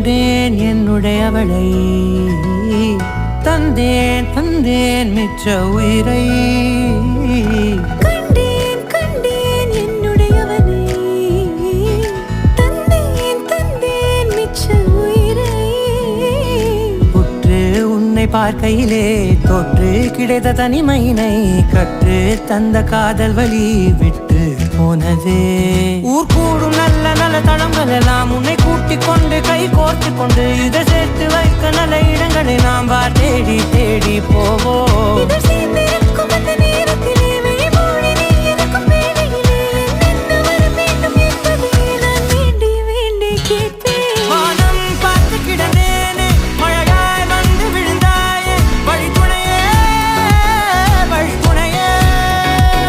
கண்டேன் என்னுடையவளை தந்தேன் தந்தேன் மிச்ச உயிரை கண்டேன் கண்டேன் என்னுடையவனை தந்தேன் தந்தேன் மிச்ச உயிரை உற்று உன்னை பார்க்கையிலே தொற்று கிடைத்த தனிமையினை கற்று தந்த காதல் வழி விட்டு போனதே ஊர் கூடும் நல்ல நல்ல தளங்கள் எல்லாம் உன்னை கூட்டிக் கொண்டு கை கோர்த்து கொண்டு இதை சேர்த்து வைக்க நல்ல இடங்களை நாம் தேடி தேடி போவோம். இதழ் சேர்ந்திருக்கும் அந்த